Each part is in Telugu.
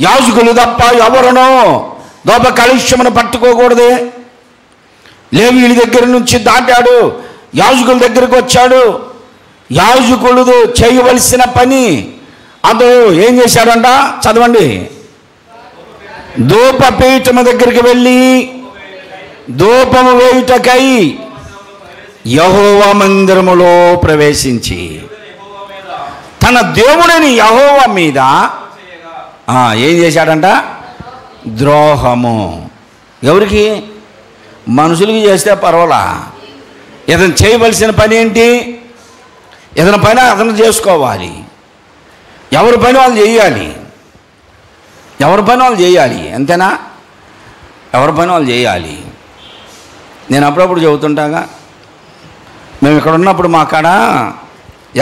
యాజకులు తప్ప ఎవరునో దోప కలుష్యమును పట్టుకోకూడదే. లేవీయుల దగ్గర నుంచి దాటాడు, యాజకుల దగ్గరకు వచ్చాడు. యాజకులు చేయవలసిన పని అతడు ఏం చేశాడంట? చదవండి. ధూపపీఠము దగ్గరికి వెళ్ళి ధూపము వేయుటకై యెహోవా మందిరములో ప్రవేశించి తన దేవుడిని యెహోవా మీద ఏం చేశాడంట? ద్రోహము. ఎవరికి? మనుషులకి చేస్తే పర్వాలా. ఏదైనా చేయవలసిన పని ఏంటి? ఏదైనా పని అతను చేసుకోవాలి. ఎవరి పని వాళ్ళు చేయాలి. ఎవరి పని వాళ్ళు చేయాలి, అంతేనా? ఎవరి పని వాళ్ళు చేయాలి. నేను అప్పుడప్పుడు చెబుతుంటాగా, మేము ఇక్కడ ఉన్నప్పుడు మా కాడ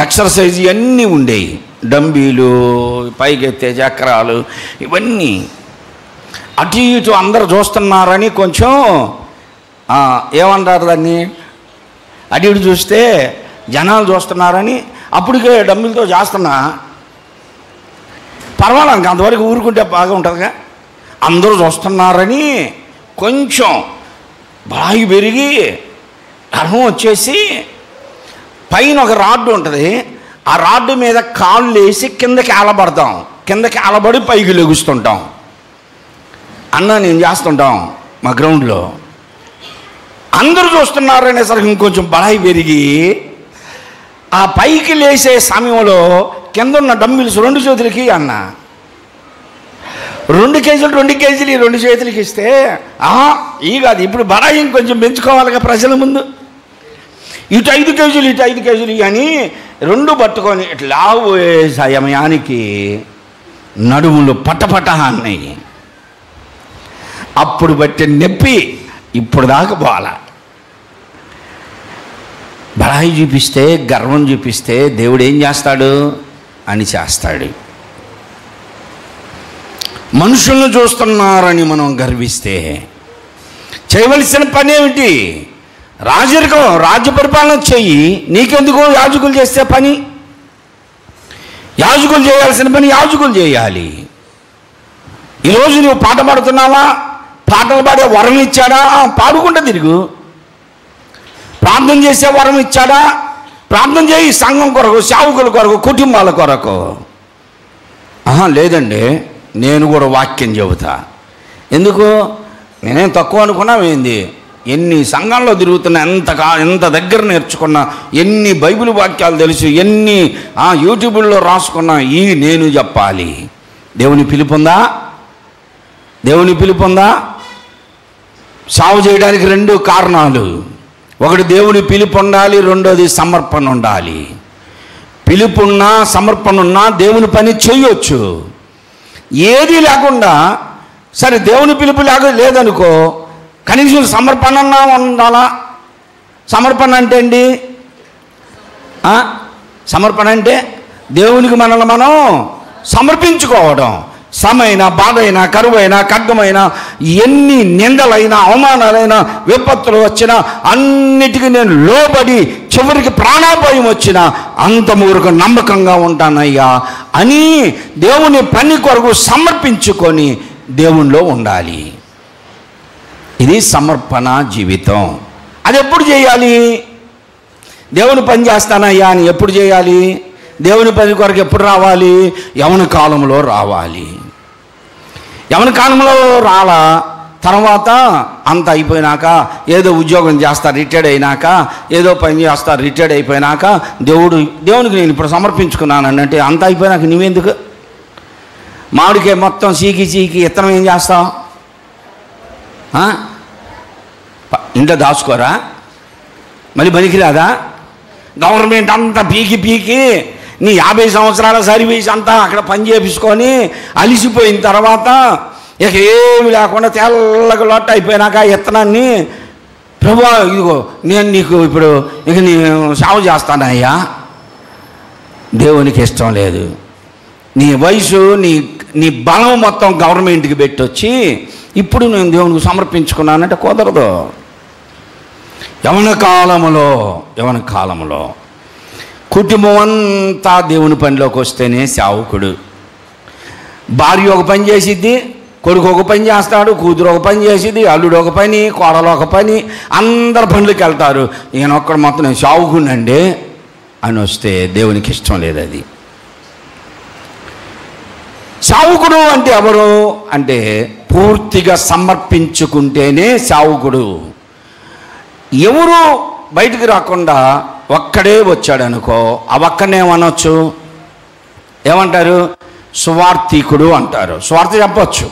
ఎక్సర్సైజ్ అన్నీ ఉండేవి. డంబీలు, పైకెత్తే చక్రాలు, ఇవన్నీ. అటు ఇటు అందరు చూస్తున్నారని కొంచెం ఏమంటారు దాన్ని, అటు ఇటు చూస్తే జనాలు చూస్తున్నారని అప్పటికే డంబీలతో చేస్తున్నా. పర్వాలేదు, అంతవరకు ఊరుకుంటే బాగా ఉంటుందిగా. అందరూ చూస్తున్నారని కొంచెం బాగా పెరిగి గర్వం వచ్చేసి పైన ఒక రాడ్డు ఉంటుంది. ఆ రాడ్డు మీద కాళ్ళు వేసి కిందకి ఆలబడతాం. కిందకి ఆలబడి పైకి లెగుస్తుంటాం. నేను చేస్తుంటాం మా గ్రౌండ్లో. అందరూ చూస్తున్నారు అనేసరికి ఇంకొంచెం బలాయి పెరిగి ఆ పైకి లేసే సమయంలో కింద ఉన్న డంబిల్స్ 2 చేతులకి 2 కేజీలు 2 కేజీలు 2 చేతులకి ఇస్తే కాదు, ఇప్పుడు బలాయి ఇంకొంచెం పెంచుకోవాలిగా ప్రజల ముందు. ఇటు 5 కేజీలు ఇటు 5 కేజీలు అని 2 పట్టుకొని ఇట్లా లావే సమయానికి నడుములు పట్టపట్ట అన్నాయి. అప్పుడు బట్టి నొప్పి ఇప్పుడు దాకా పోవాల. బలాయి చూపిస్తే, గర్వం చూపిస్తే దేవుడు ఏం చేస్తాడు? అని చేస్తాడు. మనుషులను చూస్తున్నారని మనం గర్విస్తే చేయవలసిన పని ఏమిటి? రాజ్య పరిపాలన చెయ్యి. నీకెందుకు యాజకులు చేస్తే పని? యాజకులు చేయాల్సిన పని యాజకులు చేయాలి. ఈరోజు నువ్వు పాట పాడుతున్నావా? పాటలు పాడే వరం ఇచ్చాడా? పాడుకుంటూ తిరుగు. ప్రార్థన చేసే వరం ఇచ్చాడా? ప్రార్థన చేయి. సంఘం కొరకు, సేవకుల కొరకు, కుటుంబాల కొరకు. లేదండి, నేను కూడా వాక్యం చెబుతా. ఎందుకు? నేనేం తక్కువ అనుకున్నావేంది? ఎన్ని సంఘాల్లో తిరుగుతున్నా, ఎంత దగ్గర నేర్చుకున్నా, ఎన్ని బైబిల్ వాక్యాలు తెలుసు, ఎన్ని యూట్యూబ్లో రాసుకున్నా, నేను చెప్పాలి. దేవుని పిలుపుందా? దేవుని పిలుపుందా? సాగు చేయడానికి 2 కారణాలు. ఒకటి దేవుని పిలుపు ఉండాలి, రెండోది సమర్పణ ఉండాలి. పిలుపున్నా సమర్పణ ఉన్నా దేవుని పని చేయొచ్చు. ఏది లేకుండా సరే దేవుని పిలుపు లేదనుకో, కనీసం సమర్పణ ఉండాలా. సమర్పణ అంటే ఏంటి? సమర్పణ అంటే దేవునికి మనల్ని మనం సమర్పించుకోవడం. శ్రమైనా, బాధైనా, కరువైనా, ఖడ్గమైనా, ఎన్ని నిందలైనా, అవమానాలైనా, విపత్తులు వచ్చినా అన్నిటికీ నేను లోబడి చివరికి ప్రాణాపాయం వచ్చినా అంతమూరకు నమ్మకంగా ఉంటానయ్యా అని దేవుని పని కొరకు సమర్పించుకొని దేవునిలో ఉండాలి. ఇది సమర్పణ జీవితం. అది ఎప్పుడు చేయాలి? దేవుని పని చేస్తానయ్యా అని ఎప్పుడు చేయాలి? దేవుని పని కొరకు ఎప్పుడు రావాలి? యవన కాలంలో రావాలి. యవన కాలంలో రాలా. తర్వాత అంత అయిపోయినాక, ఏదో ఉద్యోగం చేస్తా రిటైర్డ్ అయినాక, ఏదో పని చేస్తా రిటైర్డ్ అయిపోయినాక దేవునికి నేను ఇప్పుడు సమర్పించుకున్నాను అంటే అంత అయిపోయినాక నువ్వెందుకు? మామిడికాయ మొత్తం చీకి ఇత్తనం ఏం చేస్తావు? ఇంట్లో దాచుకోరా? మళ్ళీ పనికిరాదా? గవర్నమెంట్ అంతా పీకి నీ 50 సంవత్సరాల సర్వీస్ అంతా అక్కడ పని చేపించుకొని అలిసిపోయిన తర్వాత ఇక ఏమి లేకుండా తెల్లగా లొట్ట అయిపోయినాక ఇత్తనాన్ని, ప్రభువా ఇదిగో నేను నీకు ఇప్పుడు ఇక నేను సేవ చేస్తానయ్యా. దేవునికి ఇష్టం లేదు. నీ వయసు, నీ బలం మొత్తం గవర్నమెంట్కి పెట్టొచ్చి ఇప్పుడు నేను దేవునికి సమర్పించుకున్నానంటే కుదరదు. యవన కాలంలో కుటుంబం అంతా దేవుని పనిలోకి వస్తేనే సేవకుడు. భార్య ఒక పని చేసిద్ది, కొడుకు ఒక పని చేస్తాడు, కూతురు ఒక పని చేసిద్ది, అల్లుడు ఒక పని, కోడలు ఒక పని, అందరు పనులకి వెళ్తారు. ఈయన ఒక్కడు మొత్తం నేను సావుకునండి అని వస్తే దేవునికి ఇష్టం లేదు. అది సావుకుడు అంటే ఎవరు అంటే పూర్తిగా సమర్పించుకుంటేనే సావుకుడు. ఎవరు బయటికి రాకుండా ఒక్కడే వచ్చాడనుకో, ఆ ఒక్కడేమనొచ్చు, ఏమంటారు? సువార్థికుడు అంటారు. సువార్త చెప్పచ్చు,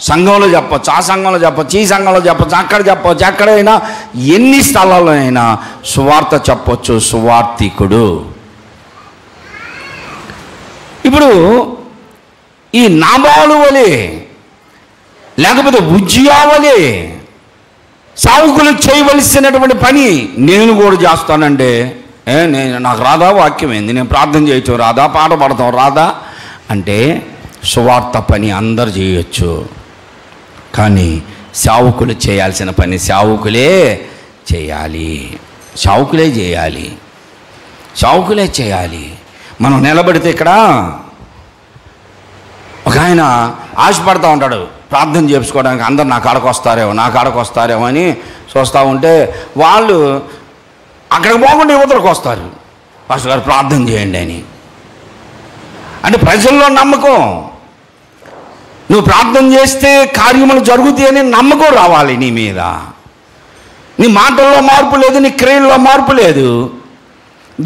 సంఘంలో చెప్పచ్చు, ఆ సంఘంలో చెప్పచ్చు, ఈ సంఘంలో చెప్పచ్చు, అక్కడ చెప్పచ్చు, ఎక్కడైనా ఎన్ని స్థలాల్లో అయినా సువార్త చెప్పచ్చు, సువార్థికుడు. ఇప్పుడు ఈ నాబాలు వలె లేకపోతే ఉజ్జియా వలె సావుకులు చేయవలసినటువంటి పని నేను కూడా చేస్తానంటే, నేను నాకు రాదా? వాక్యం ఏంది? నేను ప్రార్థన చేయటం రాదా? పాట పాడతాం రాదా? అంటే సువార్త పని అందరు చేయొచ్చు, కానీ సావుకులు చేయాల్సిన పని సావుకులే చేయాలి. సావుకులే చేయాలి, సావుకులే చేయాలి. మనం నిలబడితే ఇక్కడ ఒక ఆయన ఆశపడతా ఉంటాడు ప్రార్థన చేసుకోవడానికి, అందరు నా కాడకు వస్తారేమో అని చూస్తూ ఉంటే వాళ్ళు అక్కడికి పోకుండా యువతలకు వస్తారు, పాస్టర్ గారు ప్రార్థన చేయండి అని. అంటే ప్రజల్లో నమ్మకం, నువ్వు ప్రార్థన చేస్తే కార్యములు జరుగుతాయని నమ్మకం రావాలి నీ మీద. నీ మాటల్లో మార్పు లేదు, నీ క్రియల్లో మార్పు లేదు,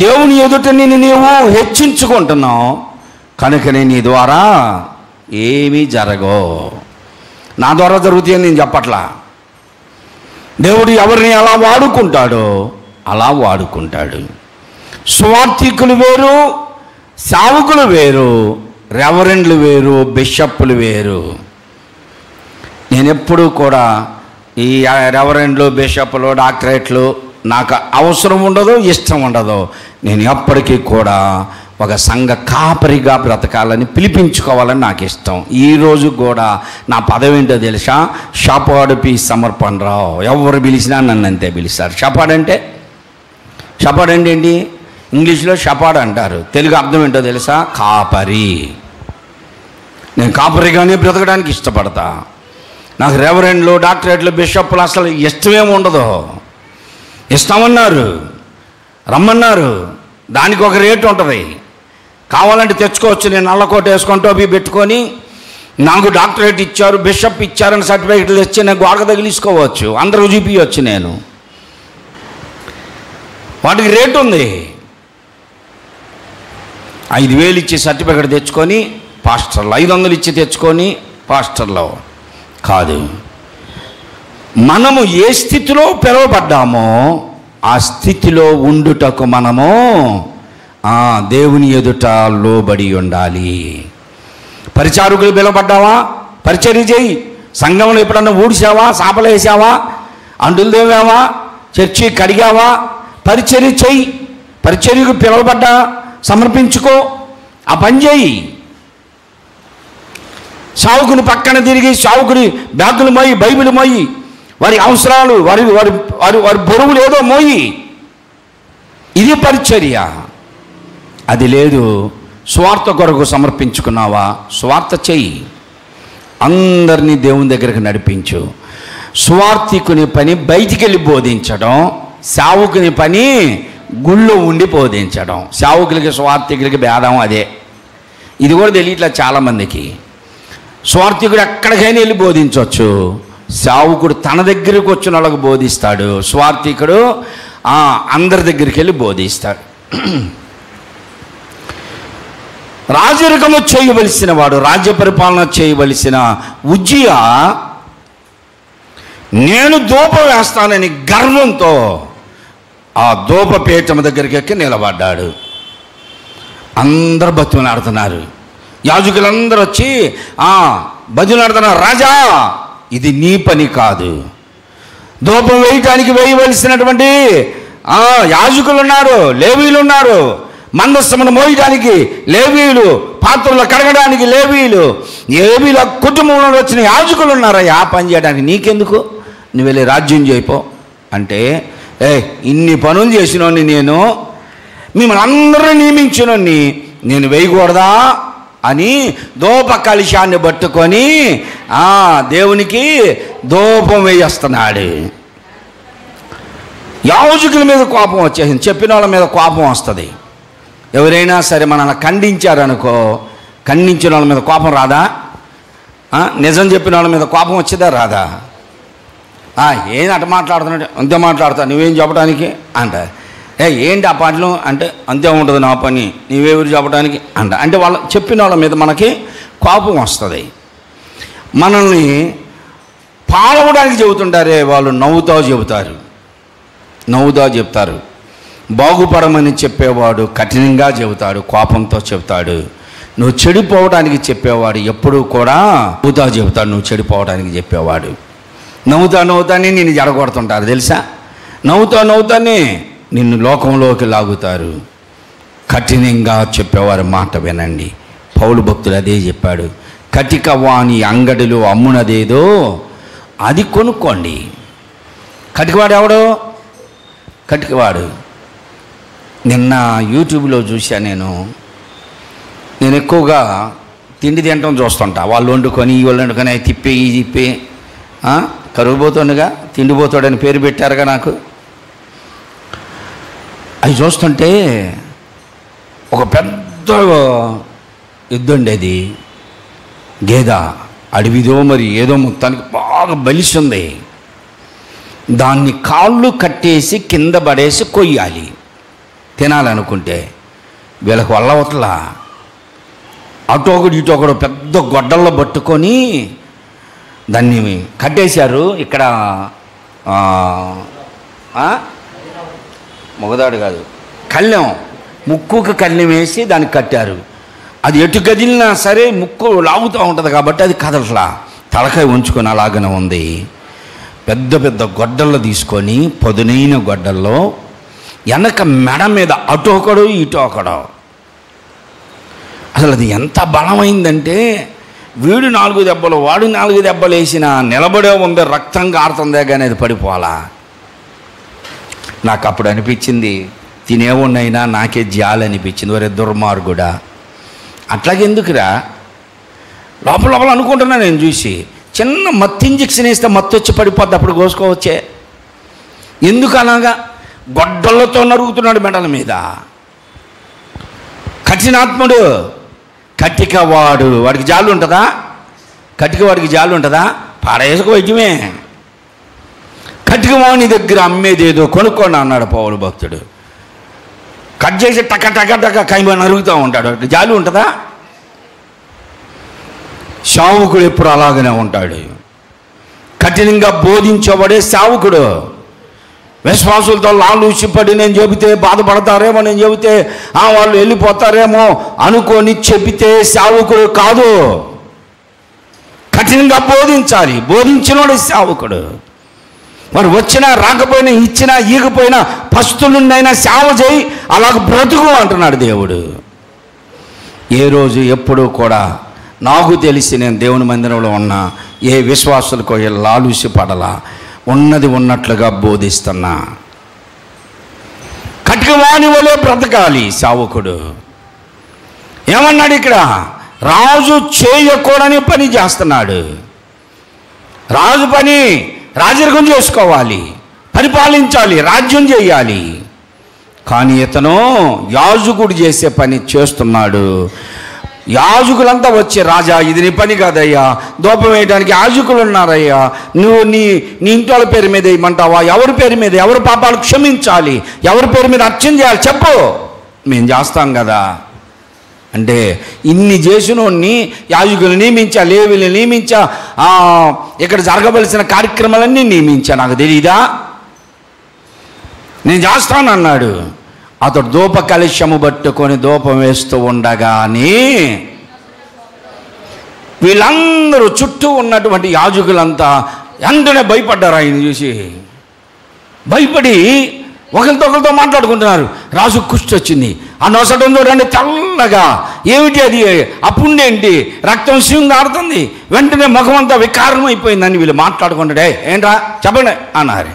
దేవుని ఎదుట నీవు హెచ్చించుకుంటున్నావు, కనుకనే నీ ద్వారా ఏమీ జరగవు. నా ద్వారా జరుగుతాయని నేను చెప్పట్లా. దేవుడు ఎవరిని ఎలా వాడుకుంటాడో అలా వాడుకుంటాడు. సువార్థికులు వేరు, సావుకులు వేరు, రెవరెండ్లు వేరు, బిషప్పులు వేరు. నేను ఎప్పుడూ కూడా ఈ రెవరెండ్లు, బిషప్పులు, డాక్టరేట్లు నాకు అవసరం ఉండదు, ఇష్టం ఉండదు. నేను ఎప్పటికీ కూడా ఒక సంఘ కాపరిగా బ్రతకాలని, పిలిపించుకోవాలని నాకు ఇష్టం. ఈరోజు కూడా నా పదవి ఏంటో తెలుసా? షపాడ్ పి సమర్పణ రావు. ఎవరు పిలిచినా నన్ను అంతే పిలుస్తారు. షపాడ్ అంటే ఏంటి? ఇంగ్లీష్లో షపాడ్ అంటారు, తెలుగు అర్థం ఏంటో తెలుసా? కాపరి. నేను కాపరిగానే బ్రతకడానికి ఇష్టపడతా. నాకు రెవరెండ్లు, డాక్టరేట్లు, బిషప్లు అసలు ఇష్టమేమి ఉండదు. ఇష్టమన్నారు, రమ్మన్నారు, దానికి ఒక రేటు ఉంటుంది. కావాలంటే తెచ్చుకోవచ్చు. నేను నల్లకోట వేసుకొని టోపీ పెట్టుకొని నాకు డాక్టరేట్ ఇచ్చారు, బిషప్ ఇచ్చారని సర్టిఫికేట్లు తెచ్చి నేను గోడకు తగిలించుకోవచ్చు, అందరూ చూపించవచ్చు. నేను వాటికి రేటు ఉంది. 5,000 ఇచ్చి సర్టిఫికేట్ తెచ్చుకొని పాస్టర్లు, 500 ఇచ్చి తెచ్చుకొని పాస్టర్లు కాదు. మనము ఏ స్థితిలో పిలువబడ్డామో ఆ స్థితిలో ఉండుటకు మనము దేవుని ఎదుట లోబడి ఉండాలి. పరిచారకులు పిలువబడ్డావా? పరిచర్య చేయి. సంఘంలో ఎప్పుడన్నా ఊడిసావా? సాపలు వేసావా? అంటులు దేవావా? చర్చి కడిగావా? పరిచర్య చేయి. పరిచర్యకు పిలువబడ్డా సమర్పించుకో, ఆ పని చేయి. సావుకుని పక్కన తిరిగి సావుకుని బ్యాగులు మోయి, బైబిల్ మోయి, వారి అవసరాలు, వారి వారి వారి వారి బరువులు ఏదో మోయి. ఇది పరిచర్య. అది లేదు. స్వార్థ కొరకు సమర్పించుకున్నావా? స్వార్థ చెయ్యి. అందరినీ దేవుని దగ్గరకు నడిపించు. స్వార్థికుని పని బయటికి వెళ్ళి బోధించడం, సావుకుని పని గుళ్ళో ఉండి బోధించడం. సావుకులకి స్వార్థికులకి భేదం అదే. ఇది కూడా తెలియట్లేదు చాలామందికి. స్వార్థికుడు ఎక్కడికైనా వెళ్ళి బోధించవచ్చు, సావుకుడు తన దగ్గరికి వచ్చిన వాళ్ళకు బోధిస్తాడు, స్వార్థికుడు అందరి దగ్గరికి వెళ్ళి బోధిస్తాడు. రాజరికము చేయవలసిన వాడు, రాజ్య పరిపాలన చేయవలసిన ఉజ్జియా నేను ధూపం వేస్తానని గర్వంతో ఆ ధూపపీఠం దగ్గరికి ఎక్కి నిలబడ్డాడు. అందరు బతుకులాడుతున్నారు. యాజకులందరూ వచ్చి బతుకులాడుతున్నారు, రాజా ఇది నీ పని కాదు. ధూపం వేయటానికి వేయవలసినటువంటి యాజకులు ఉన్నారు, లేవీలు ఉన్నారు, మందస్సమును మోయడానికి లేవీలు, పాత్రలు కడగడానికి లేవీలు, లేవీల కుటుంబంలో వచ్చిన యాజకులు ఉన్నారా? ఆ పని చేయడానికి నీకెందుకు? నువ్వు వెళ్ళి రాజ్యం చేయిపో అంటే, ఇన్ని పనులు చేసినోని నేను, మిమ్మల్ని అందరూ నియమించినోని నేను వేయకూడదా అని ధూప కలశాన్ని పట్టుకొని దేవునికి ధూపం వేయేస్తున్నాడు. యాజకుల మీద కోపం వచ్చేసింది. చెప్పిన వాళ్ళ మీద కోపం వస్తుంది. ఎవరైనా సరే మనల్ని ఖండించారనుకో, ఖండించిన వాళ్ళ మీద కోపం రాదా? నిజం చెప్పిన వాళ్ళ మీద కోపం వచ్చేదా రాదా? ఏం అట్ట మాట్లాడుతున్నాడు, అంతే మాట్లాడతా, నువ్వేం చెప్పడానికి అంట. ఏంటి ఆ పాటలు అంటే, అంతే ఉంటుంది నా పని, నీవెవరు చెప్పడానికి అంట. అంటే వాళ్ళు చెప్పిన వాళ్ళ మీద మనకి కోపం వస్తుంది. మనల్ని పాడవడానికి చెబుతుంటారే వాళ్ళు నవ్వుతా చెబుతారు. బాగుపడమని చెప్పేవాడు కఠినంగా చెబుతాడు, కోపంతో చెబుతాడు. నువ్వు చెడిపోవడానికి చెప్పేవాడు ఎప్పుడూ కూడా నవ్వుతా చెబుతాడు. నువ్వు చెడిపోవడానికి చెప్పేవాడు నవ్వుతానే నిన్ను జడగొడుతుంటారు తెలుసా. నవ్వుతానే నిన్ను లోకంలోకి లాగుతారు. కఠినంగా చెప్పేవారు మాట వినండి. పౌలు భక్తుడు అదే చెప్పాడు. కటిక వాని అంగడిలో అమ్మునదేదో అది కొనుక్కోండి. కటికవాడు ఎవడో? కటికవాడు. నిన్న యూట్యూబ్లో చూసా. నేను ఎక్కువగా తిండి తినటం చూస్తుంటా. వాళ్ళు వండుకొని వాళ్ళు వండుకొని అవి తిప్పి ఈ తిప్పి కరుగుపోతుండగా తిండిపోతాడని పేరు పెట్టారుగా నాకు. అవి చూస్తుంటే ఒక పెద్ద ఎద్దు ఉండేది, గేద, అడవిదో మరి ఏదో మొత్తానికి బాగా బలిస్తుంది. దాన్ని కాళ్ళు కట్టేసి కింద పడేసి కొయ్యాలి తినాలనుకుంటే. వీళ్ళకి వల్లవతల అటొకడు ఇటొకడు పెద్ద గొడ్డల్లో పట్టుకొని దాన్ని కట్టేశారు. ఇక్కడ మొగదాడు కాదు, కళ్ళెం, ముక్కుకు కళ్ళెం వేసి దానికి కట్టారు. అది ఎటు కదిలినా సరే ముక్కు లాగుతూ ఉంటుంది కాబట్టి అది కదలట్లా, తలకాయ ఉంచుకొని అలాగనే ఉంది. పెద్ద పెద్ద గొడ్డల్లో తీసుకొని పదునైన గొడ్డల్లో వెనక మెడ మీద అటు ఒకడు ఇటు ఒకడు. అసలు అది ఎంత బలమైందంటే వీడు 4 దెబ్బలు వాడు 4 దెబ్బలు వేసినా నిలబడే ఉంది, రక్తం కారుతుందే కానీ అది పడిపోవాలా. నాకు అప్పుడు అనిపించింది, తినేవున్నైనా నాకే జాలి అనిపించింది. వరే దుర్మార్గుడా, అట్లాగెందుకురా? లోపల అనుకుంటున్నా నేను చూసి. చిన్న మత్తు ఇంజక్షన్ వేస్తే మత్తు వచ్చి పడిపోద్ది, అప్పుడు కోసుకోవచ్చే. ఎందుకు అలాగా గొడ్డలతో నరుగుతున్నాడు మెడల మీద? కఠినాత్ముడు, కటికవాడు. వాడికి జాలు ఉంటుందా? కటికవాడికి జాలు ఉంటుందా? పాడేసుకో వైద్యమే. కటికవాణి దగ్గర అమ్మేదేదో కొనుక్కోండి అన్నాడు పౌలు భక్తుడు. కట్ చేసి టక కైమ నరుగుతూ ఉంటాడు. జాలి ఉంటుందా? సేవకుడు ఎప్పుడు అలాగనే ఉంటాడు. కఠినంగా బోధించబడే సేవకుడు. విశ్వాసులతో లాలూచిపడి నేను చెబితే బాధపడతారేమో, నేను చెబితే వాళ్ళు వెళ్ళిపోతారేమో అనుకొని చెబితే సేవకుడు కాదు. కఠినంగా బోధించాలి. బోధించినోడు సేవకుడు. మరి వచ్చినా రాకపోయినా ఇచ్చినా ఈగిపోయినా పస్తులుండైనా సేవ చేయి, అలాగ బ్రతుకు అంటున్నాడు దేవుడు. ఏ రోజు ఎప్పుడూ కూడా నాకు తెలిసి నేను దేవుని మందిరంలో ఉన్నా ఏ విశ్వాసులకు లాలూసి పడలా, ఉన్నది ఉన్నట్లుగా బోధిస్తున్నా. కటికవాణి వలె బ్రతకాలి సేవకుడు. ఏమన్నాడు ఇక్కడ? రాజు చేయకూడని పని చేస్తున్నాడు. రాజు పని రాజరికం చేసుకోవాలి, పరిపాలించాలి, రాజ్యం చేయాలి. కానీ ఇతను యాజకుడు చేసే పని చేస్తున్నాడు. యాజకులంతా వచ్చి, రాజా ఇది నీ పని కాదయ్యా, దూపం వేయడానికి యాజకులు ఉన్నారయ్యా, నువ్వు నీ ఇంటి వాళ్ళ పేరు మీద వేయమంటావా? ఎవరి పేరు మీద? ఎవరి పాపాలు క్షమించాలి? ఎవరి పేరు మీద అర్చన చేయాలి చెప్పు, మేము చేస్తాం కదా అంటే ఇన్ని చేసినోడిని యాజకులు నియమించా, లేవీలు నియమించా, ఇక్కడ జరగవలసిన కార్యక్రమాలన్నీ నియమించా, నాకు తెలీదా? నేను చేస్తానన్నాడు. అతడు ధూప కలశము పట్టుకొని ధూపం వేస్తూ ఉండగానే వీళ్ళందరూ చుట్టూ ఉన్నటువంటి యాజకులంతా వెంటనే భయపడ్డారు. ఆయన చూసి భయపడి ఒకరితో మాట్లాడుకుంటున్నారు. రాజు కుష్టి వచ్చింది, ఆ నొసటం చూడండి తెల్లగా, ఏమిటి అది? అప్పుడేంటి రక్తం శివంగా ఆడుతుంది. వెంటనే ముఖం అంతా వికారం అయిపోయిందని వీళ్ళు మాట్లాడుకుంటాడే. ఏంట్రా చెప్పండి అన్నారు.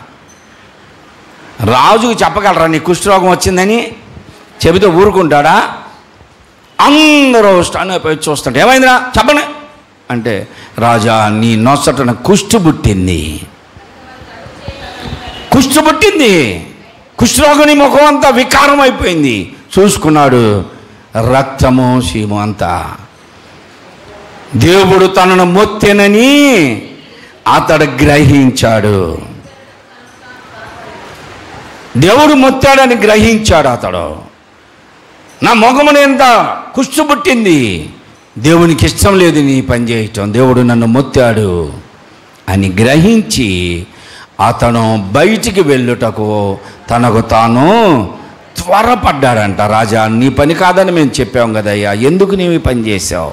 రాజుకు చెప్పగలరా నీ కుష్ఠరోగం వచ్చిందని? చెబితే ఊరుకుంటాడా? అందరూ స్టాండ్ అయిపోయి చూస్తుంటే, ఏమైందిరా చెప్పండి అంటే, రాజా నీ నొసటన కుష్టు పుట్టింది. కుష్టు పుట్టింది, కుష్ఠరోగిని ముఖం అంతా వికారం అయిపోయింది. చూసుకున్నాడు, రక్తము సీము అంతా. దేవుడు తనను మొత్తెనని అతడు గ్రహించాడు. దేవుడు మొత్తాడని గ్రహించాడు అతడు. నా ముఖమున ఎంత కుష్టు పుట్టింది, దేవునికి ఇష్టం లేదు నీ పని చేయటం, దేవుడు నన్ను మొత్తాడు అని గ్రహించి అతను బయటికి వెళ్ళుటకు తనకు తాను త్వరపడ్డాడంట. రాజా నీ పని కాదని మేము చెప్పాం కదయ్యా, ఎందుకు నీవు ఈ పని చేశావు?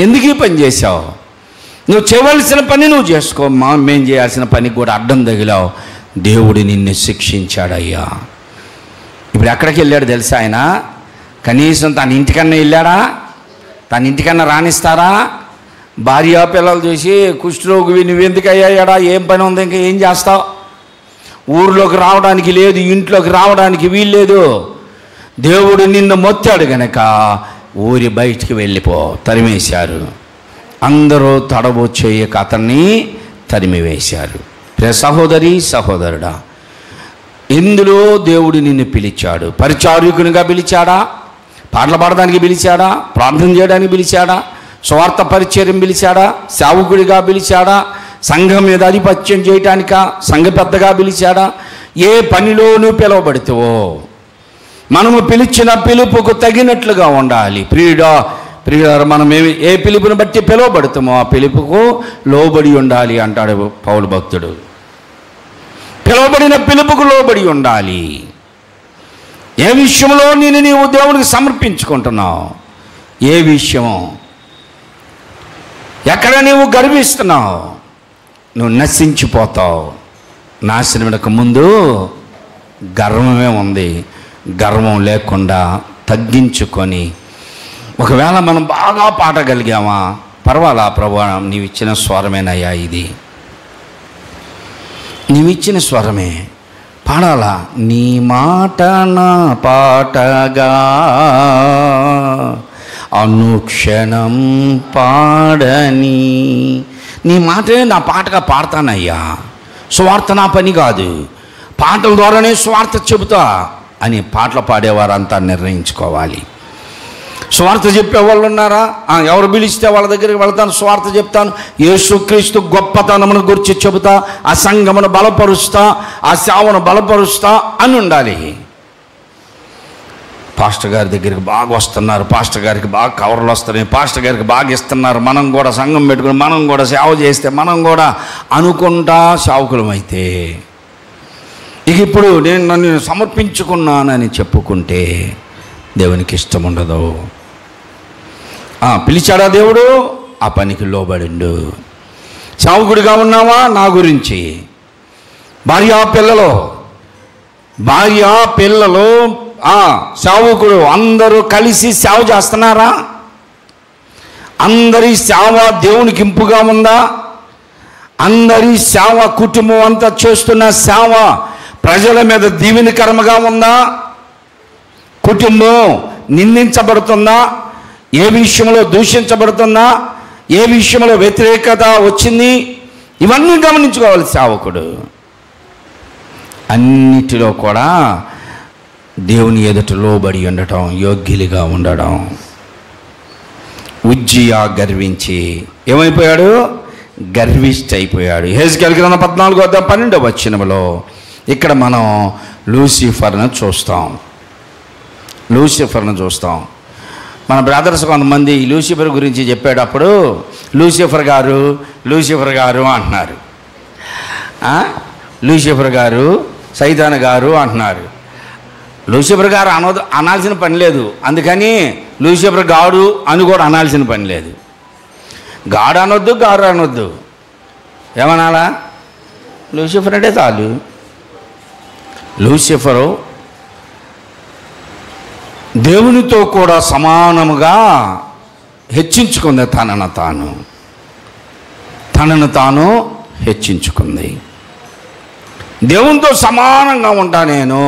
ఎందుకు ఈ పని చేశావు? నువ్వు చేయవలసిన పని నువ్వు చేసుకో, మేము చేయాల్సిన పనికి కూడా అడ్డం తగిలావు, దేవుడు నిన్ను శిక్షించాడయ్యా. ఇప్పుడు ఎక్కడికి వెళ్ళాడు తెలుసా ఆయన? కనీసం తన ఇంటికన్నా వెళ్ళాడా? తన ఇంటికన్నా రాణిస్తారా? భార్య పిల్లలు చూసి కుష్ఠరోగి నువ్వెందుకు అయ్యాడా, ఏం పని ఉంది, ఇంకా ఏం చేస్తావు? ఊరిలోకి రావడానికి లేదు, ఇంట్లోకి రావడానికి వీల్లేదు. దేవుడు నిన్ను మొత్తాడు గనక ఊరి బయటికి వెళ్ళిపో. తరిమేశారు. అందరూ తడబో చేయక అతన్ని తరిమివేశారు. సహోదరి సహోదరుడా, ఇందులో దేవుడు నిన్ను పిలిచాడు. పరిచారకునిగా పిలిచాడా? పాటలు పాడడానికి పిలిచాడా? ప్రార్థన చేయడానికి పిలిచాడా? స్వార్థ పరిచర్యం పిలిచాడా? సేవకుడిగా పిలిచాడా? సంఘం మీద ఆధిపత్యం చేయటానికా? సంఘ పెద్దగా పిలిచాడా? ఏ పనిలోనూ పిలువబడితేవో మనము పిలిచిన పిలుపుకు తగినట్లుగా ఉండాలి. ప్రియుడా మనం ఏ పిలుపుని బట్టి పిలువబడతామో ఆ పిలుపుకు లోబడి ఉండాలి అంటాడు పౌలు భక్తుడు. పిలువబడిన పిలుపుకు లోబడి ఉండాలి. ఏ విషయంలో నీవు దేవునికి సమర్పించుకుంటున్నావు? ఏ విషయం? ఎక్కడ నీవు గర్విస్తున్నావు? నువ్వు నశించిపోతావు. నాశనమునకు ముందు గర్వమే ఉంది. గర్వం లేకుండా తగ్గించుకొని, ఒకవేళ మనం బాగా పాడగలిగామా, పర్వాలా ప్రభువా, నీవు ఇచ్చిన స్వరమేనయ్యా, ఇది నీవిచ్చిన స్వరమే, పాడాలా. నీ మాట నా పాటగా అనుక్షణం పాడని, నీ మాటే నా పాటగా పాడతానయ్యా. స్వార్థ నా పని కాదు, పాటల ద్వారానే స్వార్థ చెబుతా అని పాటలు పాడేవారంతా నిర్ణయించుకోవాలి. స్వార్థ చెప్పేవాళ్ళు ఉన్నారా? ఎవరు పిలిస్తే వాళ్ళ దగ్గరికి వెళ్తాను, స్వార్థ చెప్తాను, యేసుక్రీస్తు గొప్పతనమును గురించి చెబుతా, ఆ సంఘమును బలపరుస్తా, ఆ సేవను బలపరుస్తా అని ఉండాలి. పాస్టర్ గారి దగ్గరికి బాగా వస్తున్నారు, పాస్టర్ గారికి బాగా కవర్లు వస్తున్నాయి, పాస్టర్ గారికి బాగా ఇస్తున్నారు, మనం కూడా సంఘం పెట్టుకుని మనం కూడా సేవ చేస్తే మనం కూడా అనుకుంటా సేవకులమైతే, ఇక ఇప్పుడు నేను నన్ను సమర్పించుకున్నానని చెప్పుకుంటే దేవునికి ఇష్టం ఉండదు. పిలిచాడా దేవుడు? ఆ పనికి లోబడిండు. సేవకుడిగా ఉన్నావా? నా గురించి భార్య పిల్లలు సేవకుడు అందరూ కలిసి సేవ చేస్తున్నారా? అందరి సేవ దేవునికి ఇంపుగా ఉందా? అందరి సేవ, కుటుంబం అంతా చేస్తున్న సేవ ప్రజల మీద దీవెనకరంగా ఉందా? కుటుంబం నిందించబడుతుందా? ఏ విషయంలో దూషించబడుతుందా? ఏ విషయంలో వ్యతిరేకత వచ్చింది? ఇవన్నీ గమనించుకోవాలి సేవకుడు. అన్నిటిలో కూడా దేవుని ఎదుట లోబడి ఉండటం, యోగ్యులుగా ఉండడం. ఉజ్జియా గర్వించి ఏమైపోయాడు? గర్విష్ఠ అయిపోయాడు. హెజ్కేలు గ్రంథం 14:12 వచనంలో ఇక్కడ మనం లూసిఫర్ను చూస్తాం. మన బ్రదర్స్ కొంతమంది లూసిఫర్ గురించి చెప్పేటప్పుడు లూసిఫర్ గారు అంటున్నారు. లూసిఫర్ గారు, సైతాన్ గారు అంటున్నారు. లూసిఫర్ గారు అనాల్సిన పని లేదు, అందుకని లూసిఫర్ గాడు అని కూడా అనాల్సిన పని లేదు. గాడు అనొద్దు, ఏమనాలా? లూసిఫర్ అంటే చాలు. లూసిఫరు దేవునితో కూడా సమానముగా హెచ్చించుకుంది, తనను తాను హెచ్చించుకుంది. దేవునితో సమానంగా ఉంటా నేను,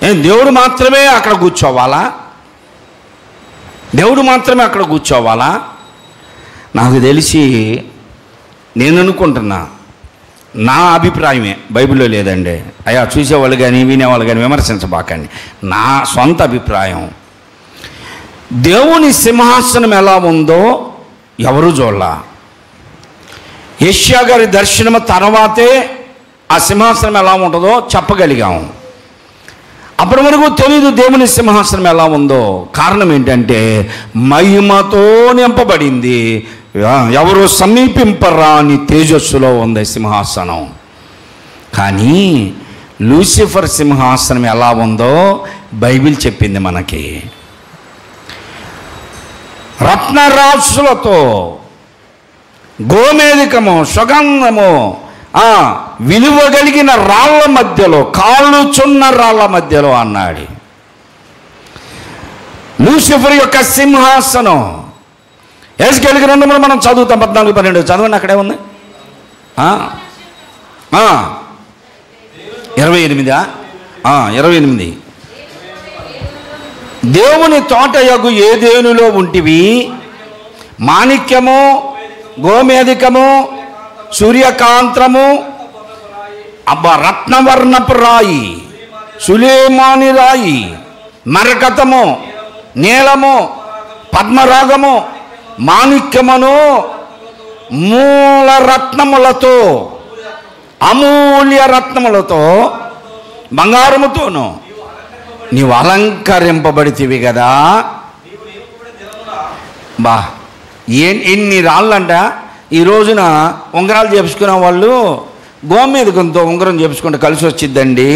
దేవుడు మాత్రమే అక్కడ కూర్చోవాలా? దేవుడు మాత్రమే అక్కడ కూర్చోవాలా? నాకు తెలిసి నేను అనుకుంటున్నా, నా అభిప్రాయమే, బైబిల్లో లేదండి అయ్యా, చూసేవాళ్ళు కానీ వినేవాళ్ళు కానీ విమర్శించబాకండి, నా సొంత అభిప్రాయం. దేవుని సింహాసనం ఎలా ఉందో ఎవరు చూడలా. యెషయా గారి దర్శనం తర్వాతే ఆ సింహాసనం ఎలా ఉంటుందో చెప్పగలిగాము. అప్పటి వరకు తెలీదు దేవుని సింహాసనం ఎలా ఉందో. కారణం ఏంటంటే మహిమతో నింపబడింది, ఎవరు సమీపింపరాని తేజస్సులో ఉంది సింహాసనం. కానీ లూసిఫర్ సింహాసనం ఎలా ఉందో బైబిల్ చెప్పింది మనకి. రత్నరాశులతో, గోమేధికము, సుగంధము, విలువ కలిగిన రాళ్ల మధ్యలో, కాళ్ళుచున్న రాళ్ల మధ్యలో అన్నాడు. లూసిఫర్ యొక్క సింహాసనం యెహెజ్కేలు గ్రంథంలో మనం చదువుతాం. 14-12 చదవండి, అక్కడే ఉంది. 28. దేవుని తోటయగు ఏదేనులో ఉంటివి, మాణిక్యము, గోమేధికము, సూర్యకాంతము, రత్నవర్ణపు రాయి, సులేమాని రాయి, మరకతము, నీలము, పద్మరాగము, మాణిక్యమును, మూల రత్నములతో, అమూల్య రత్నములతో, బంగారముతోను నీవు అలంకరింపబడితివి కదా. బా, ఎన్ని రాళ్ళంట. ఈ రోజున ఉంగరాలు చేపించుకునే వాళ్ళు గోమేధికంతో ఉంగరం చేపించుకుంటే కలిసి వచ్చిద్దండి.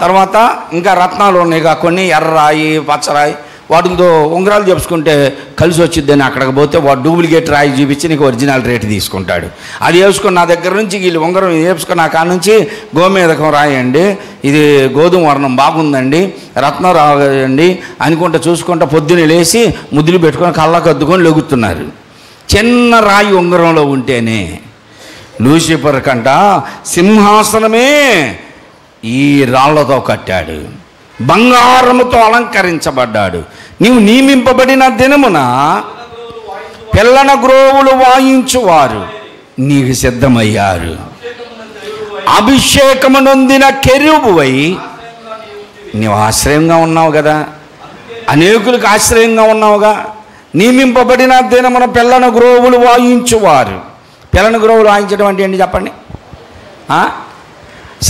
తర్వాత ఇంకా రత్నాలు ఉన్నాయి, కొన్ని ఎర్రరాయి, పచ్చరాయి, వాటితో ఉంగరాలు చేపించుకుంటే కలిసి వచ్చిద్దని అక్కడికి పోతే వాడు డూప్లికేట్ రాయి చూపించి నీకు ఒరిజినల్ రేటు తీసుకుంటాడు. అది వేసుకుని నా దగ్గర నుంచి వీళ్ళు ఉంగరం వేసుకుని నా కాడ నుంచి గోమేధికం రాయండి, ఇది గోధుమ వర్ణం బాగుందండి, రత్నం రాయండి అనుకుంటా చూసుకుంటా పొద్దున్నే లేచి ముద్దులు పెట్టుకొని కళ్ళకు అద్దుకొని లెగుతున్నారు. చిన్న రాయి ఉంగరంలో ఉంటేనే. లూసిఫర్ కంట సింహాసనమే ఈ రాళ్లతో కట్టాడు, బంగారముతో అలంకరించబడ్డాడు. నీవు నియమింపబడిన దినమున పిల్లన గ్రోవులు వాయించువారు నీకు సిద్ధమయ్యారు. అభిషేకము నొందిన కెరూబువై నీవు ఆశ్రయంగా ఉన్నావు కదా, అనేకులకు ఆశ్రయంగా ఉన్నావుగా. నియమింపబడిన దినమున పిల్లన గ్రోవులు వాయించువారు. పిల్లన గ్రోవులు వాయించడం అంటే ఏంటి చెప్పండి?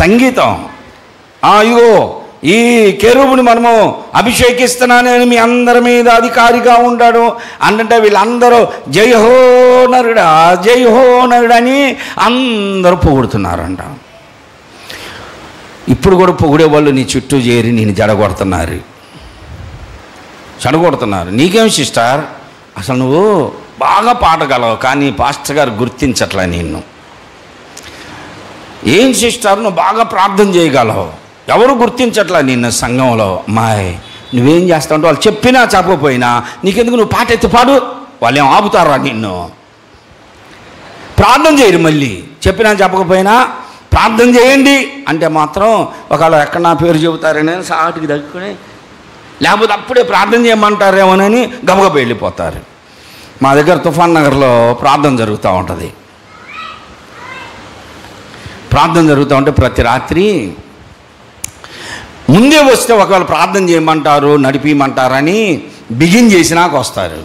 సంగీతం. ఇగో ఈ కెరూబుని మనము అభిషేకిస్తున్నానని మీ అందరి మీద అధికారిగా ఉంటాడు అంటే వీళ్ళందరూ జై హో నరుడా, జై హో నరుడా అని అందరూ పొగుడుతున్నారంట. ఇప్పుడు కూడా పొగిడే వాళ్ళు నీ చుట్టూ చేరి నేను చెడగొడుతున్నారు. నీకేం సిస్టర్, అసలు నువ్వు బాగా పాడగలవు కానీ పాస్టర్ గారు గుర్తించట్లే నిన్ను. ఏం సిస్టర్, నువ్వు బాగా ప్రార్థన చేయగలవు, ఎవరు గుర్తించట్లా నిన్న సంఘంలో. మాయ్ నువ్వేం చేస్తావు అంటే వాళ్ళు చెప్పినా చెప్పకపోయినా నీకెందుకు, నువ్వు పాట ఎత్తి పాడు, వాళ్ళు ఏం ఆపుతారా నిన్ను? ప్రార్థన చేయరు, మళ్ళీ చెప్పినా చెప్పకపోయినా ప్రార్థన చేయండి అంటే మాత్రం ఒకవేళ ఎక్కడ నా పేరు చెబుతారని సాటికి దక్కుని, లేకపోతే అప్పుడే ప్రార్థన చేయమంటారేమోనని గబగబ వెళ్ళిపోతారు. మా దగ్గర తుఫాన్ నగర్లో ప్రార్థన జరుగుతూ ఉంటుంది. ప్రార్థన జరుగుతూ ఉంటే ప్రతి రాత్రి ముందే వస్తే ఒకవేళ ప్రార్థన చేయమంటారు, నడిపిమంటారని బిగిన్ చేసినాక వస్తారు.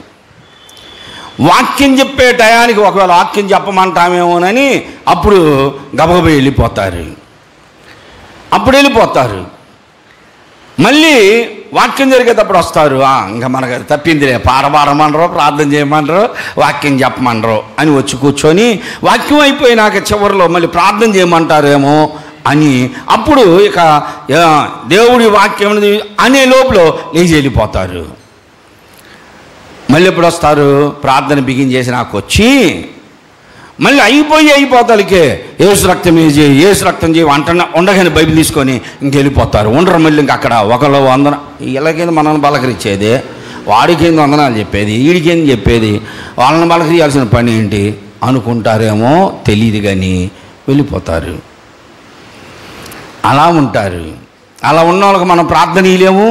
వాక్యం చెప్పే టయానికి ఒకవేళ వాక్యం చెప్పమంటామేమోనని అప్పుడు గబగబ వెళ్ళిపోతారు. మళ్ళీ వాక్యం జరిగేటప్పుడు వస్తారు. ఇంకా మనకు తప్పిందిలే, పాడమనరు, ప్రార్థన చేయమనరు, వాక్యం చెప్పమనరు అని వచ్చి కూర్చొని వాక్యం అయిపోయినాక చివరిలో మళ్ళీ ప్రార్థన చేయమంటారేమో అని అప్పుడు ఇక దేవుడి వాక్యం అనే లోపల లేచి వెళ్ళిపోతారు. మళ్ళీ ఎప్పుడు వస్తారు? ప్రార్థన బిగిన్ చేసి నాకు వచ్చి మళ్ళీ అయిపోతాలికే ఏసు రక్తం చేయి, ఏసు రక్తం చేయి ఉండగానే బైబిల్ తీసుకొని ఇంకెళ్ళిపోతారు. ఉండరు మళ్ళీ ఇంక అక్కడ ఒకళ్ళు వందన ఇళ్ళకేంది మనల్ని బలకరించేది, వాడికేంది వందనాలు చెప్పేది, వీడికేంది చెప్పేది, వాళ్ళని బలకరియాల్సిన పని ఏంటి అనుకుంటారేమో తెలియదు కానీ వెళ్ళిపోతారు. అలా ఉంటారు. అలా ఉన్న వాళ్ళకి మనం ప్రార్థన ఇవ్వలేము,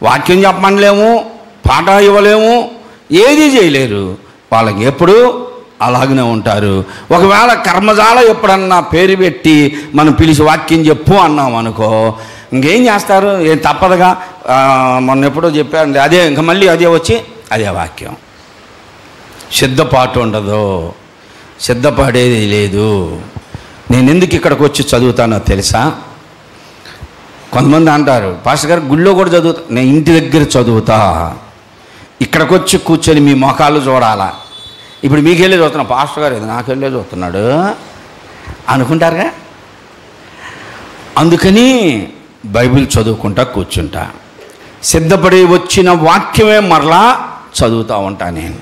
వాక్యం చెప్పమనలేము, పాట ఇవ్వలేము, ఏదీ చేయలేరు. వాళ్ళకి ఎప్పుడు అలాగనే ఉంటారు. ఒకవేళ కర్మజాల ఎప్పుడన్నా పేరు పెట్టి మనం పిలిచి వాక్యం చెప్పు అన్నాం అనుకో, ఇంకేం చేస్తారు? ఏం తప్పదుగా. మొన్న ఎప్పుడో చెప్పారండి, అదే ఇంకా మళ్ళీ అదే వచ్చి అదే వాక్యం. సిద్ధపాటు ఉండదు, సిద్ధపడేది లేదు. నేను ఎందుకు ఇక్కడికి వచ్చి చదువుతానో తెలుసా? కొంతమంది అంటారు, పాస్టర్ గారు గుళ్ళో కూడా చదువుతా. నేను ఇంటి దగ్గర చదువుతా, ఇక్కడికి వచ్చి కూర్చొని మీ మొఖాలు చూడాలా. ఇప్పుడు మీకు వెళ్ళే చదువుతున్నా, పాస్టర్ గారు ఏదో నాకు వెళ్ళే చదువుతున్నాడు అనుకుంటారుగా. అందుకని బైబిల్ చదువుకుంటా కూర్చుంటా. సిద్ధపడి వచ్చిన వాక్యమే మరలా చదువుతూ ఉంటా. నేను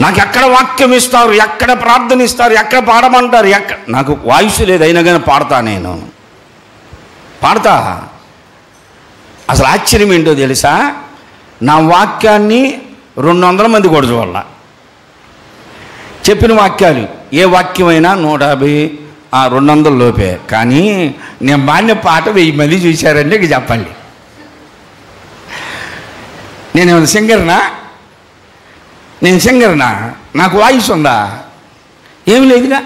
నాకు ఎక్కడ వాక్యం ఇస్తారు, ఎక్కడ ప్రార్థన ఇస్తారు, ఎక్కడ పాడమంటారు, నాకు వాయిస్ లేదు, అయినా కానీ పాడతా. నేను పాడతా. అసలు ఆశ్చర్యం ఏంటో తెలుసా? నా వాక్యాన్ని 200 మంది కూడా చూడాల. చెప్పిన వాక్యాలు ఏ వాక్యమైనా 150, 200 లోపే. కానీ నేను పాడిన పాట 1000 మంది చూశారంటే ఇక చెప్పండి. నేనేమైనా సింగర్నా? నేను సింగర్నా? నాకు వాయిస్ ఉందా? ఏమి లేదుగా.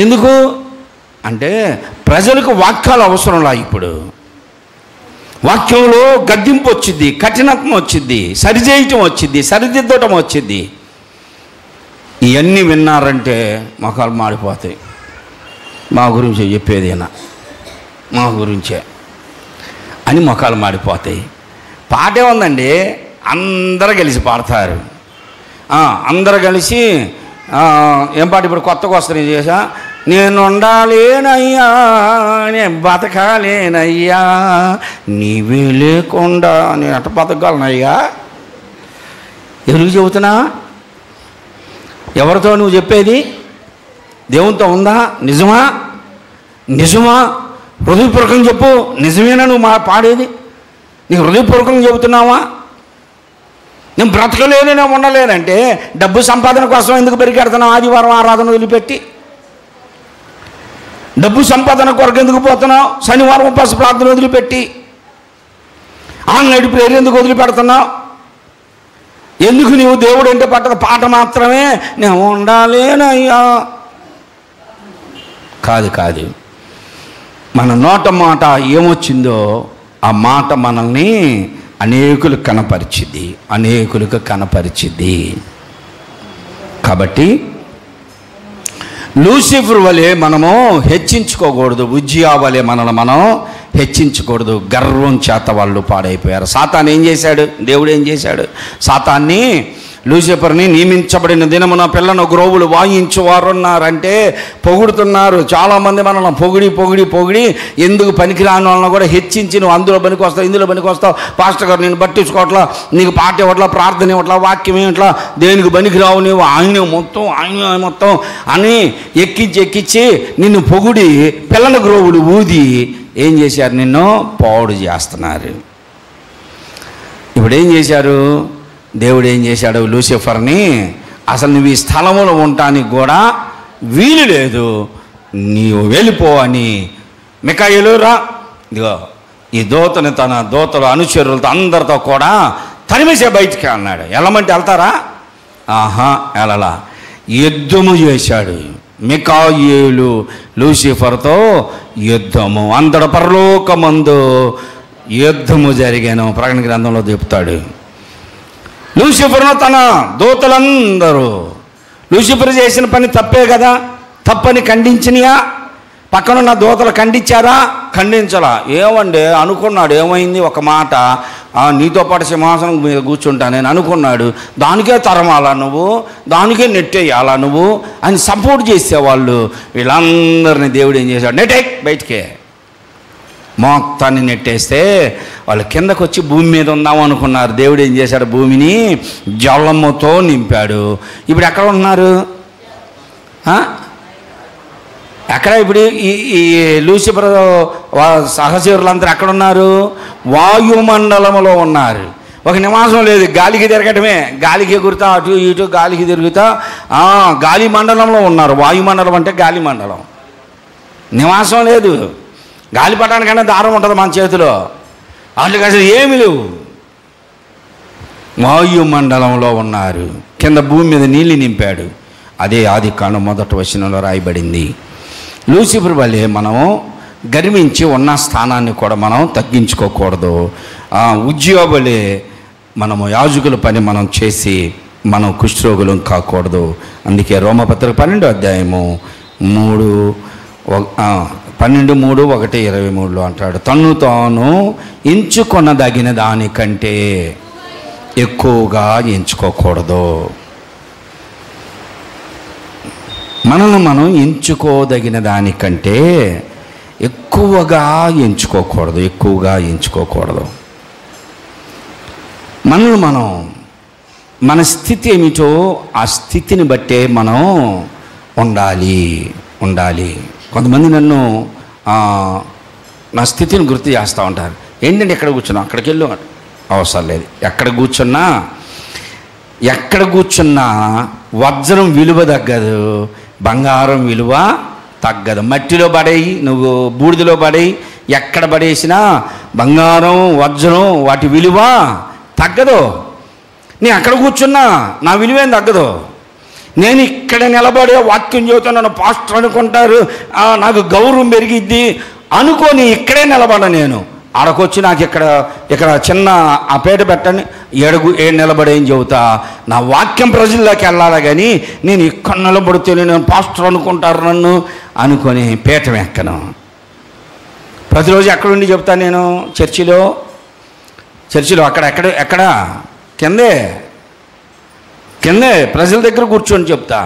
ఎందుకు అంటే ప్రజలకు వాక్యాలు అవసరంలా. ఇప్పుడు వాక్యంలో గద్దింపు వచ్చింది, కఠినత్వం వచ్చింది, సరిచేయటం వచ్చింది, సరిదిద్దటం వచ్చింది. ఇవన్నీ విన్నారంటే మొఖాలు మాడిపోతాయి. మా గురించి చెప్పేదేనా, మా గురించే అని మొఖాలు మాడిపోతాయి. పాటే ఉందండి, అందరూ కలిసి పాడతారు. అందరూ కలిసి ఏం పాట ఇప్పుడు కొత్తగా వస్తుంది చేసా, నేను ఉండాలేనయ్యా, నేను బతకాలేనయ్యా, నీవే లేకుండా నేను అట్ట బతకగలనయ్యా. ఎవరికి చెబుతున్నా? ఎవరితో నువ్వు చెప్పేది? దేవునితో ఉందా? నిజమా? నిజమా? హృదయపూర్వకంగా చెప్పు. నిజమేనా నువ్వు పాడేది? నీకు హృదయపూర్వకంగా చెబుతున్నావా? నేను బ్రతకలేను, నేను ఉండలేనంటే డబ్బు సంపాదన కోసం ఎందుకు పెరిగెడుతున్నావు? ఆదివారం ఆరాధన వదిలిపెట్టి డబ్బు సంపాదన కొరకు ఎందుకు పోతున్నావు? శనివారం ఉపవాస ప్రార్థన వదిలిపెట్టి ఆన్లైన్ ప్రేయర్ ఎందుకు వదిలిపెడుతున్నావు? ఎందుకు నీవు దేవుడు అంటే పట్టదు పాట మాత్రమే నేను ఉండాలేనయ్యా? కాదు కాదు. మన నోట మాట ఏమొచ్చిందో ఆ మాట మనల్ని అనేకులకు కనపరిచిద్ది, అనేకులకు కనపరిచిద్ది. కాబట్టి లూసిఫర్ వలె మనము హెచ్చించుకోకూడదు, ఉజ్జియా వలె మనల్ని మనం హెచ్చించకూడదు. గర్వం చేత వాళ్ళు పాడైపోయారు. సాతాను ఏం చేశాడు? దేవుడు ఏం చేశాడు? సాతాన్ని, లూసిఫర్ని నియమించబడిన దినమున పిల్లను గ్రోవులు వాయించువారు ఉన్నారంటే పొగుడుతున్నారు. చాలామంది మనల్ని పొగిడి పొగిడి పొగిడి ఎందుకు పనికిరాని వాళ్ళని కూడా హెచ్చించి నువ్వు అందులో పనికి వస్తావు, ఇందులో పనికి వస్తావు, పాస్టర్ గారు నేను పట్టించుకోవట్లా, నీకు పాట ఇవ్వట్లా, ప్రార్థన ఇవ్వట్లా, వాక్యం ఇవ్వట్లా, దేనికి పనికిరావు నీవు, ఆయన మొత్తం అని ఎక్కించి నిన్ను పొగిడి పిల్లని గ్రోవులు ఊది ఏం చేశారు? నిన్ను పాడు చేస్తున్నారు. ఇప్పుడు ఏం చేశారు? దేవుడు ఏం చేశాడు? లూసిఫర్ని అసలు నువ్వు ఈ స్థలంలో ఉండటానికి కూడా వీలు లేదు, నీవు వెళ్ళిపో అని మికాయేలు రా, ఇదిగో ఈ దూతని తన దూతలు అనుచరులతో అందరితో కూడా తరిమేసే బయటికి అన్నాడు. వెళ్ళమంటే వెళ్తారా? వెళ్ళలా. యుద్ధము చేశాడు మికాయేలు లూసిఫర్తో. యుద్ధము అందరు పరలోకమందు యుద్ధము జరిగాను. ప్రకటన గ్రంథంలో చెప్తాడు. లూసిఫర్ను తన దూతలందరూ లూసిఫర్ చేసిన పని తప్పే కదా, తప్పని ఖండించినయా? పక్కనున్న దూతలు ఖండించారా? ఖండించలా. ఏమండి అనుకున్నాడు, ఏమైంది? ఒక మాట, నీతో పాటు సింహాసనం మీద కూర్చుంటా నేను అనుకున్నాడు. దానికే తరమాలా నువ్వు, దానికే నెట్టేయాలా నువ్వు అని సపోర్ట్ చేసేవాళ్ళు. వీళ్ళందరినీ దేవుడు ఏం చేశాడు? నెట్టే బయటికే. మొత్తాన్ని నెట్టేస్తే వాళ్ళు కిందకు వచ్చి భూమి మీద ఉందాం అనుకున్నారు. దేవుడు ఏం చేశాడు? భూమిని జలముతో నింపాడు. ఇప్పుడు ఎక్కడ ఉన్నారు? ఎక్కడ? ఇప్పుడు ఈ లూసిఫర్ సహచరులందరూ ఎక్కడున్నారు? వాయుమండలంలో ఉన్నారు. ఒక నివాసం లేదు, గాలికి తిరగటమే, గాలికి ఎగురుతా అటు ఇటు గాలికి తిరుగుతా గాలి మండలంలో ఉన్నారు. వాయుమండలం అంటే గాలి మండలం. నివాసం లేదు. గాలిపటానికన్నా దారం ఉంటుంది మన చేతిలో, వాటికి అసలు ఏమీ లేవు. వాయుమండలంలో ఉన్నారు. కింద భూమి మీద నీళ్ళు నింపాడు. అదే ఆదికాండం 1వ వచనంలో రాయబడింది. లూసిఫర్ వలె మనం గర్వించి ఉన్న స్థానాన్ని కూడా మనం తగ్గించుకోకూడదు. ఉద్యోగులే మనము యాజకుల పని మనం చేసి మనం కుష్ఠరోగులం కాకూడదు. అందుకే రోమపత్రిక 12వ అధ్యాయము 12:3-1:23 అంటాడు, తన్ను తాను ఎంచుకొనదగిన దానికంటే ఎక్కువగా ఎంచుకోకూడదు. మనల్ని మనం ఎంచుకోదగిన దానికంటే ఎక్కువగా ఎంచుకోకూడదు. మనల్ని మనం మన స్థితి ఏమిటో ఆ స్థితిని బట్టే మనం ఉండాలి. కొంతమంది నన్ను నా స్థితిని గుర్తు చేస్తూ ఉంటారు. ఏంటంటే ఎక్కడ కూర్చున్నా, అక్కడికి వెళ్ళు, అవసరం లేదు. ఎక్కడ కూర్చున్నా వజ్రం విలువ తగ్గదు, బంగారం విలువ తగ్గదు. మట్టిలో పడేయి, నువ్వు బూడిదలో పడేయి, ఎక్కడ పడేసినా బంగారం వజ్రం వాటి విలువ తగ్గదు. నేను అక్కడ కూర్చున్నా నా విలువేం తగ్గదు. నేను ఇక్కడ నిలబడే వాక్యం చెబుతున్నాను, పాస్టర్ అనుకుంటారు, నాకు గౌరవం పెరిగిద్ది అనుకొని ఇక్కడే నిలబడ. నేను ఆడకొచ్చి నాకు ఇక్కడ చిన్న ఆ పీట పెట్టండి, ఏడు నిలబడేం చెబుతా. నా వాక్యం ప్రజల్లోకి వెళ్ళాలి. కానీ నేను ఇక్కడ నిలబడితే నేను పాస్టర్ అనుకుంటారు నన్ను అనుకొని పీఠం ఎక్కను. ప్రతిరోజు ఎక్కడుండి చెప్తాను నేను, చర్చిలో ఎక్కడ కిందే ప్రజల దగ్గర కూర్చొని చెప్తా.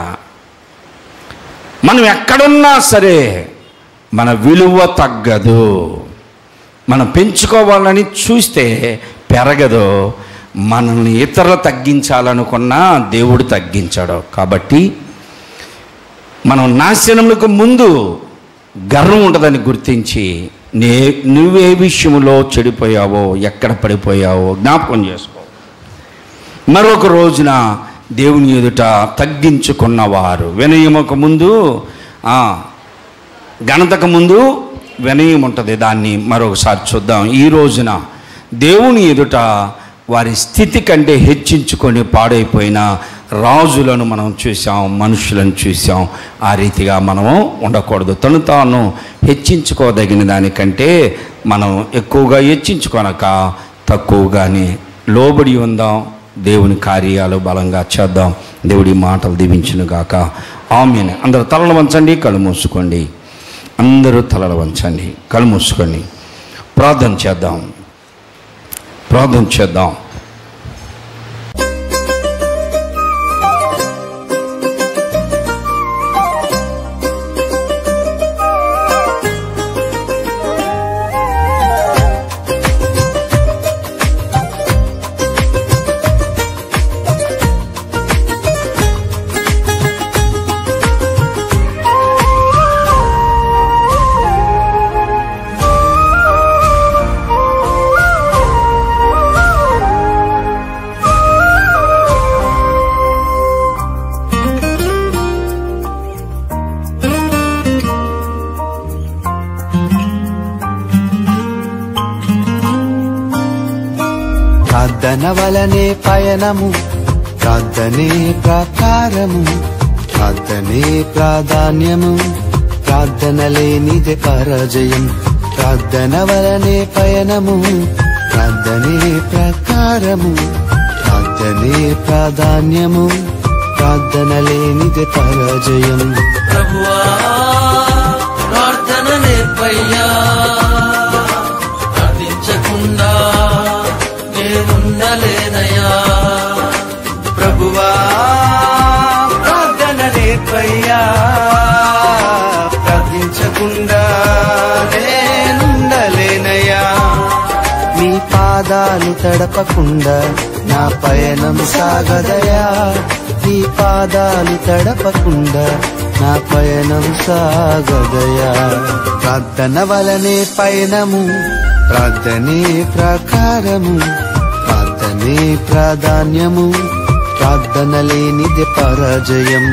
మనం ఎక్కడున్నా సరే మన విలువ తగ్గదు. మనం పెంచుకోవాలని చూస్తే పెరగదు. మనల్ని ఇతరులు తగ్గించాలనుకున్నా దేవుడు తగ్గించాడు. కాబట్టి మనం నాశనములకు ముందు గర్వం ఉంటుందని గుర్తించి నువ్వే విషయంలో చెడిపోయావో, ఎక్కడ పడిపోయావో జ్ఞాపకం చేసుకో. మరొక రోజున దేవుని ఎదుట తగ్గించుకున్నవారు, వినయముకు ముందు ఘనతకు ముందు వినయం ఉంటుంది. దాన్ని మరొకసారి చూద్దాం. ఈ రోజున దేవుని ఎదుట వారి స్థితి కంటే హెచ్చించుకొని పాడైపోయిన రాజులను మనం చూసాం, మనుషులను చూసాం. ఆ రీతిగా మనము ఉండకూడదు. తను తాను హెచ్చించుకోదగిన దానికంటే మనం ఎక్కువగా హెచ్చించుకొనక తక్కువగానే లోబడి ఉందాం. దేవుని కార్యాలు బలంగా చేద్దాం. దేవుడి మాటలు దీవించును గాక. ఆమేన్. అందరూ తలలు వంచండి, కళ్ళు మూసుకోండి. అందరూ తలలు వంచండి, కళ్ళు మూసుకోండి. ప్రార్థన చేద్దాం. ప్రార్థన వలనే పయనము, ప్రార్థనే ప్రకారము, ప్రార్థనే ప్రాధాన్యము, ప్రార్థన లేనిదే పరాజయం. ప్రార్థన వలనే పయనము, ప్రార్థనే ప్రకారము, ప్రార్థనే ప్రాధాన్యము, ప్రార్థన లేనిదే పరాజయం. ప్రభువా ప్రార్థన నేర్పయ్యా, ప్రార్థించకుండా నేనుండలేనయ్యా. ప్రభువా ప్రార్థన నేర్పయ్యా, ప్రార్థించకుండా నేనుండలేనయ్యా. నీ పాదాలు తడపకుండా నా పయనం సాగదయా, నీ పాదాలు తడపకుండా నా పయనం సాగదయా. ప్రార్థన వలనే పయనము, ప్రార్థనే ప్రకారము, ప్రార్థనే ప్రాధాన్యము, ప్రార్థన లేనిదే పరాజయం.